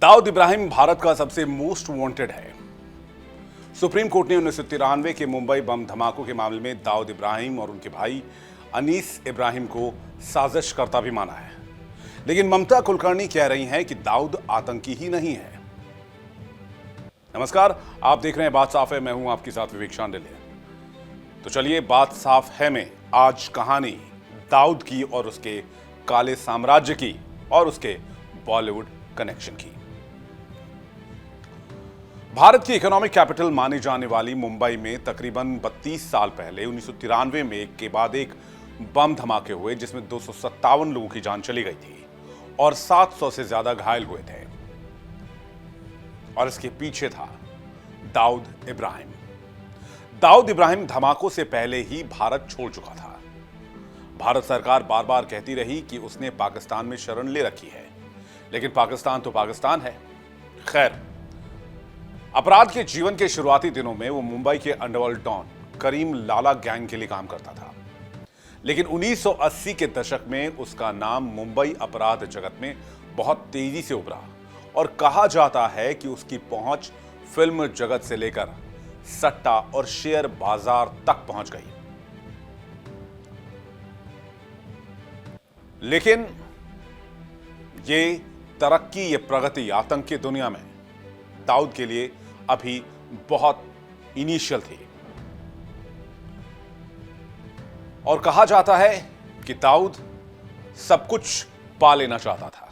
दाऊद इब्राहिम भारत का सबसे most wanted है। सुप्रीम कोर्ट ने 1993 के मुंबई बम धमाकों के मामले में दाऊद इब्राहिम और उनके भाई अनीस इब्राहिम को साजिशकर्ता भी माना है। लेकिन ममता कुलकर्णी कह रही हैं कि दाऊद आतंकी ही नहीं है। नमस्कार, आप देख रहे हैं बात साफ है। मैं हूं आपके साथ विवेक शांडिल्य। तो चलिए बात साफ है में आज कहानी दाऊद की और उसके काले साम्राज्य की और उसके बॉलीवुड कनेक्शन की। भारत की इकोनॉमिक कैपिटल मानी जाने वाली मुंबई में तकरीबन 32 साल पहले 1993 में एक के बाद एक बम धमाके हुए, जिसमें 257 लोगों की जान चली गई थी और 700 से ज्यादा घायल हुए थे। और इसके पीछे था दाऊद इब्राहिम। दाऊद इब्राहिम धमाकों से पहले ही भारत छोड़ चुका था। भारत सरकार बार बार कहती रही कि उसने पाकिस्तान में शरण ले रखी है, लेकिन पाकिस्तान तो पाकिस्तान है। खैर, अपराध के जीवन के शुरुआती दिनों में वो मुंबई के underworld don Karim Lala gang के लिए काम करता था। लेकिन 1980 के दशक में उसका नाम मुंबई अपराध जगत में बहुत तेजी से उभरा और कहा जाता है कि उसकी पहुंच फिल्म जगत से लेकर सट्टा और शेयर बाजार तक पहुंच गई। लेकिन ये तरक्की, ये प्रगति आतंक की दुनिया में दाऊद के लिए अभी बहुत इनिशियल थी। और कहा जाता है कि दाऊद सब कुछ पा लेना चाहता था।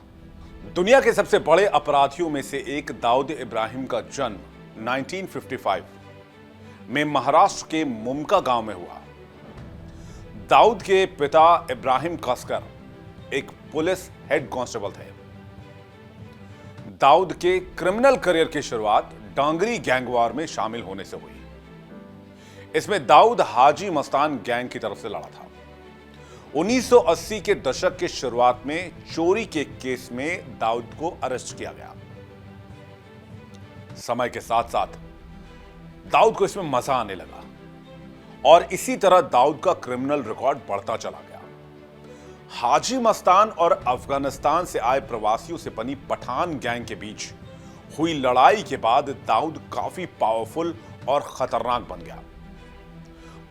दुनिया के सबसे बड़े अपराधियों में से एक दाऊद इब्राहिम का जन्म 1955 में महाराष्ट्र के मुमका गांव में हुआ। दाऊद के पिता इब्राहिम कास्कर एक पुलिस हेड कांस्टेबल थे। दाऊद के क्रिमिनल करियर की शुरुआत डांगरी गैंग वार में शामिल होने से हुई। इसमें दाऊद हाजी मस्तान गैंग की तरफ से लड़ा था। 1980 के दशक के शुरुआत में चोरी के केस में दाऊद को अरेस्ट किया गया। समय के साथ साथ दाऊद को इसमें मजा आने लगा और इसी तरह दाऊद का क्रिमिनल रिकॉर्ड बढ़ता चला गया। हाजी मस्तान और अफगानिस्तान से आए प्रवासियों से बनी पठान गैंग के बीच हुई लड़ाई के बाद दाऊद काफी पावरफुल और खतरनाक बन गया।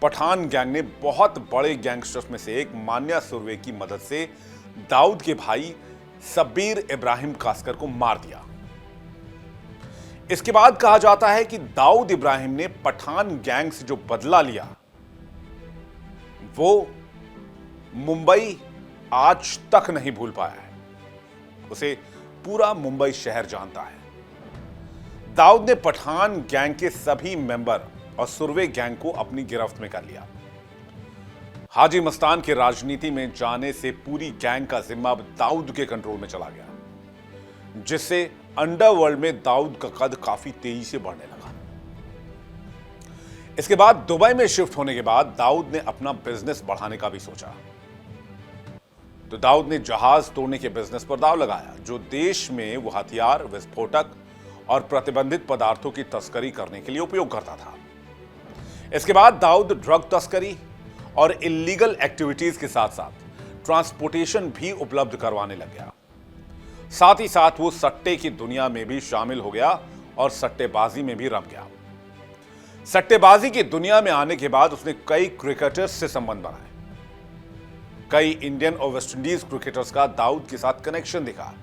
पठान गैंग ने बहुत बड़े गैंगस्टर्स में से एक मान्या सुरवे की मदद से दाऊद के भाई शब्बीर इब्राहिम कास्कर को मार दिया। इसके बाद कहा जाता है कि दाऊद इब्राहिम ने पठान गैंग से जो बदला लिया, वो मुंबई आज तक नहीं भूल पाया है। उसे पूरा मुंबई शहर जानता है। दाऊद ने पठान गैंग के सभी मेंबर और सुरवे गैंग को अपनी गिरफ्त में कर लिया। हाजी मस्तान के राजनीति में जाने से पूरी गैंग का जिम्मा दाऊद के कंट्रोल में चला गया, जिससे अंडरवर्ल्ड में दाऊद का कद काफी तेजी से बढ़ने लगा। इसके बाद दुबई में शिफ्ट होने के बाद दाऊद ने अपना बिजनेस बढ़ाने का भी सोचा। तो दाऊद ने जहाज तोड़ने के बिजनेस पर दांव लगाया, जो देश में वो हथियार, विस्फोटक और प्रतिबंधित पदार्थों की तस्करी करने के लिए उपयोग करता था। इसके बाद दाऊद ड्रग तस्करी और इलीगल एक्टिविटीज के साथ साथ ट्रांसपोर्टेशन भी उपलब्ध करवाने लग गया। साथ ही साथ वो सट्टे की दुनिया में भी शामिल हो गया और सट्टेबाजी में भी रम गया। सट्टेबाजी की दुनिया में आने के बाद उसने कई क्रिकेटर्स से संबंध बनाए। कई इंडियन और वेस्ट इंडीज क्रिकेटर्स का दाऊद के साथ कनेक्शन दिखा।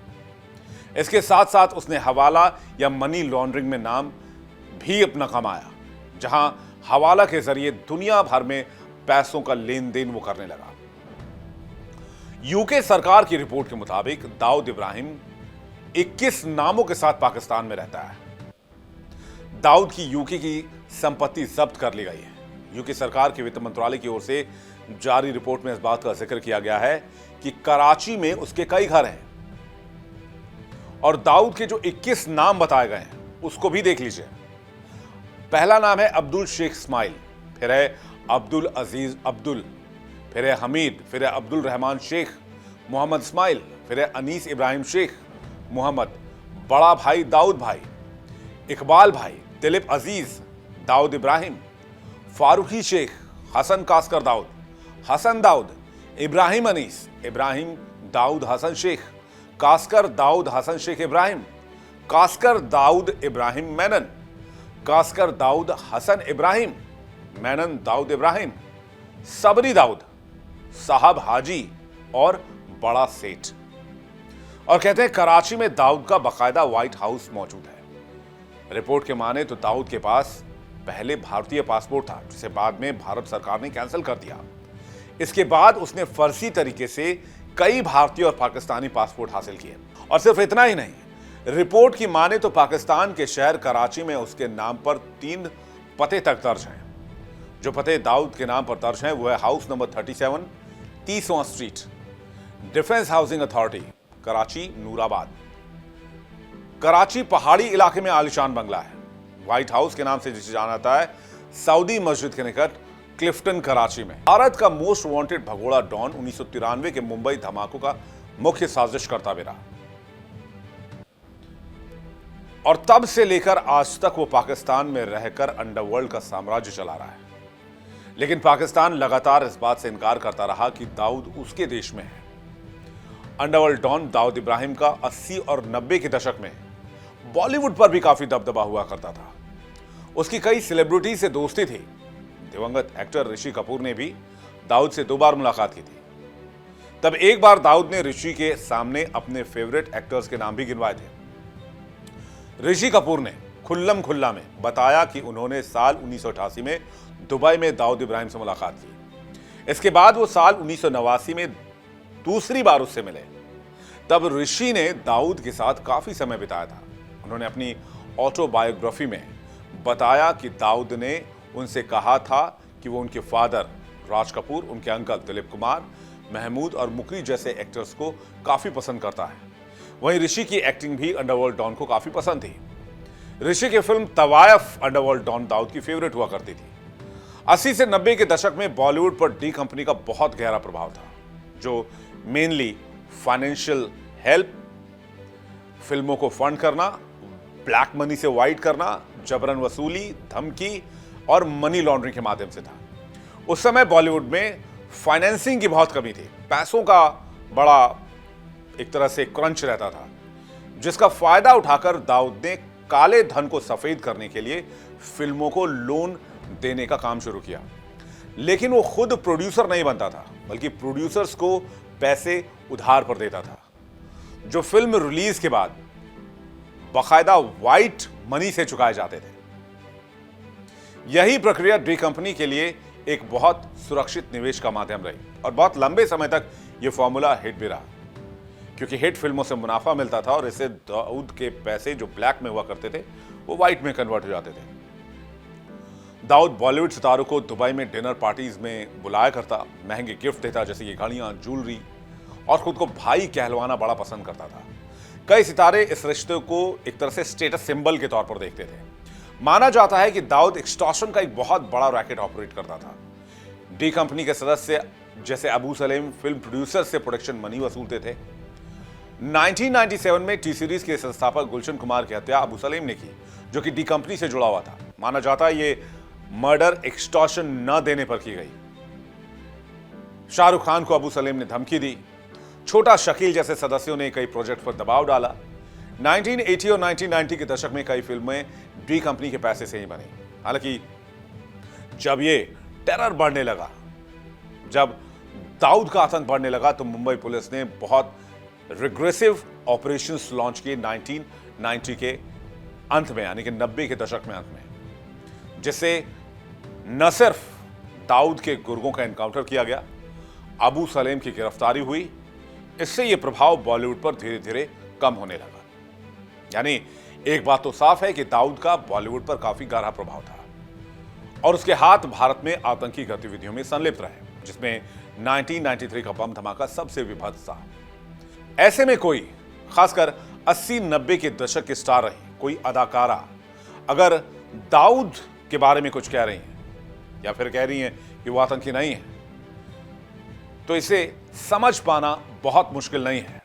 इसके साथ साथ उसने हवाला या मनी लॉन्ड्रिंग में नाम भी अपना कमाया, जहां हवाला के जरिए दुनिया भर में पैसों का लेन देन वो करने लगा। यूके सरकार की रिपोर्ट के मुताबिक दाऊद इब्राहिम 21 नामों के साथ पाकिस्तान में रहता है। दाऊद की यूके की संपत्ति जब्त कर ली गई है। यूके सरकार के वित्त मंत्रालय की ओर से जारी रिपोर्ट में इस बात का जिक्र किया गया है कि कराची में उसके कई घर हैं। और दाऊद के जो 21 नाम बताए गए हैं उसको भी देख लीजिए। पहला नाम है अब्दुल शेख इस्माइल, फिर है अब्दुल अजीज अब्दुल, फिर है हमीद, फिर है अब्दुल रहमान शेख मोहम्मद इस्माइल, फिर है अनीस इब्राहिम शेख मोहम्मद, बड़ा भाई दाऊद भाई, इकबाल भाई, दिलीप अजीज, दाऊद इब्राहिम, फारूकी शेख, हसन कास्कर दाऊद, हसन दाऊद, इब्राहिम अनीस, इब्राहिम दाऊद हसन शेख, कास्कर दाऊद हसन शेख इब्राहिम, कास्कर दाऊद इब्राहिम मेनन, कास्कर दाऊद हसन इब्राहिम, मेनन दाऊद इब्राहिम, सबरी दाऊद, साहब हाजी और बड़ा सेठ। और कहते हैं कराची में दाऊद का बाकायदा व्हाइट हाउस मौजूद है। रिपोर्ट के माने तो दाऊद के पास पहले भारतीय पासपोर्ट था, जिसे बाद में भारत सरकार ने कैंसिल कर दिया। इसके बाद उसने फर्जी तरीके से कई भारतीय और पाकिस्तानी पासपोर्ट हासिल किए। और सिर्फ इतना ही नहीं, रिपोर्ट की माने तो पाकिस्तान के शहर कराची में उसके नाम पर 3 पते तक दर्ज हैं। जो पते दाऊद के नाम पर दर्ज हैं वो है हाउस नंबर 37, 30वां street, defence housing authority, Karachi Noorabad. Karachi पहाड़ी इलाके में आलीशान बंगला है। व्हाइट हाउस के नाम से जिसे जाना जाता है सऊदी मस्जिद के निकट क्लिफ्टन, कराची में। भारत का मोस्ट वांटेड भगोड़ा डॉन 1993 के मुंबई धमाकों का मुख्य साजिशकर्ता भी रहा और तब से लेकर आज तक वो पाकिस्तान में रहकर अंडरवर्ल्ड का साम्राज्य चला रहा है। लेकिन पाकिस्तान लगातार इस बात से इनकार करता रहा कि दाऊद उसके देश में है। अंडरवर्ल्ड डॉन दाऊद इब्राहिम का 80 और 90 के दशक में बॉलीवुड पर भी काफी दबदबा हुआ करता था। उसकी कई सेलिब्रिटी से दोस्ती थी। दिवंगत एक्टर ऋषि कपूर ने भी दाऊद से 2 बार मुलाकात की थी। तब एक बार दाऊद ने ऋषि के सामने अपने फेवरेट एक्टर्स के नाम भी गिनवाए थे। ऋषि कपूर ने खुल्लम खुल्ला में बताया कि उन्होंने साल 1988 में दुबई में दाऊद इब्राहिम से मुलाकात की। इसके बाद वो साल 1989 में दूसरी बार उससे मिले। तब ऋषि ने दाऊद के साथ काफी समय बिताया था। उन्होंने अपनी ऑटोबायोग्राफी में बताया कि दाऊद ने उनसे कहा था कि वो उनके फादर राज कपूर, उनके अंकल दिलीप कुमार, महमूद और मुकरी जैसे एक्टर्स को काफी पसंद करता है। वहीं ऋषि की एक्टिंग भी अंडरवर्ल्ड डॉन को काफी पसंद थी। ऋषि की फिल्म तवायफ अंडरवर्ल्ड डॉन दाऊद की फेवरेट हुआ करती थी। 80 से 90 के दशक में बॉलीवुड पर डी कंपनी का बहुत गहरा प्रभाव था, जो मेनली फाइनेंशियल हेल्प, फिल्मों को फंड करना, ब्लैक मनी से व्हाइट करना, जबरन वसूली, धमकी और मनी लॉन्ड्रिंग के माध्यम से था। उस समय बॉलीवुड में फाइनेंसिंग की बहुत कमी थी। पैसों का बड़ा एक तरह से क्रंच रहता था, जिसका फायदा उठाकर दाऊद ने काले धन को सफेद करने के लिए फिल्मों को लोन देने का काम शुरू किया। लेकिन वो खुद प्रोड्यूसर नहीं बनता था, बल्कि प्रोड्यूसर्स को पैसे उधार पर देता था, जो फिल्म रिलीज के बाद बाकायदा व्हाइट मनी से चुकाए जाते थे। यही प्रक्रिया डी कंपनी के लिए एक बहुत सुरक्षित निवेश का माध्यम रही और बहुत लंबे समय तक यह फॉर्मूला हिट भी रहा, क्योंकि हिट फिल्मों से मुनाफा मिलता था और इससे दाऊद के पैसे जो ब्लैक में हुआ करते थे वो व्हाइट में कन्वर्ट हो जाते थे। दाऊद बॉलीवुड सितारों को दुबई में डिनर पार्टीज में बुलाया करता, महंगे गिफ्ट देता जैसे कि घड़ियां, ज्वेलरी, और खुद को भाई कहलवाना बड़ा पसंद करता था। कई सितारे इस रिश्ते को एक तरह से स्टेटस सिंबल के तौर पर देखते थे। माना जाता है कि दाऊद एक्सटॉर्शन का एक बहुत बड़ा रैकेट ऑपरेट करता था। डी कंपनी के सदस्य जैसे अबू सलेम फिल्म प्रोड्यूसर से प्रोडक्शन मनी वसूलते थे। 1997 में टी सीरीज के संस्थापक गुलशन कुमार की हत्या अबू सलेम ने की, जो कि डी कंपनी से जुड़ा हुआ था। माना जाता है ये मर्डर एक्सटॉर्शन न देने पर की गई। शाहरुख खान को अबू सलेम ने धमकी दी। छोटा शकील जैसे सदस्यों ने कई प्रोजेक्ट पर दबाव डाला। 1980 और 1990 के दशक में कई फिल्में डी कंपनी के पैसे से ही बनी। हालांकि जब ये टेरर बढ़ने लगा, जब दाऊद का आतंक बढ़ने लगा, तो मुंबई पुलिस ने बहुत रिग्रेसिव ऑपरेशंस लॉन्च किए 1990 के अंत में, यानी कि 90 के दशक में अंत में, जिससे न सिर्फ दाऊद के गुर्गों का एनकाउंटर किया गया, अबू सलेम की गिरफ्तारी हुई। इससे यह प्रभाव बॉलीवुड पर धीरे धीरे कम होने लगा। यानी एक बात तो साफ है कि दाऊद का बॉलीवुड पर काफी गहरा प्रभाव था और उसके हाथ भारत में आतंकी गतिविधियों में संलिप्त रहे, जिसमें 1993 का बम धमाका सबसे विभत्स था। ऐसे में कोई, खासकर 80-90 के दशक के स्टार रही कोई अदाकारा अगर दाऊद के बारे में कुछ कह रही हैं या फिर कह रही हैं कि वो आतंकी नहीं है, तो इसे समझ पाना बहुत मुश्किल नहीं है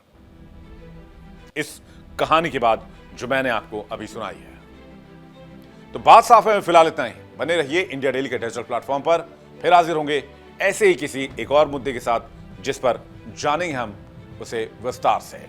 इस कहानी के बाद जो मैंने आपको अभी सुनाई है। तो बात साफ है, फिलहाल इतना ही। बने रहिए इंडिया डेली के डिजिटल प्लेटफॉर्म पर, फिर हाजिर होंगे ऐसे ही किसी एक और मुद्दे के साथ, जिस पर जानेंगे हम उसे विस्तार से।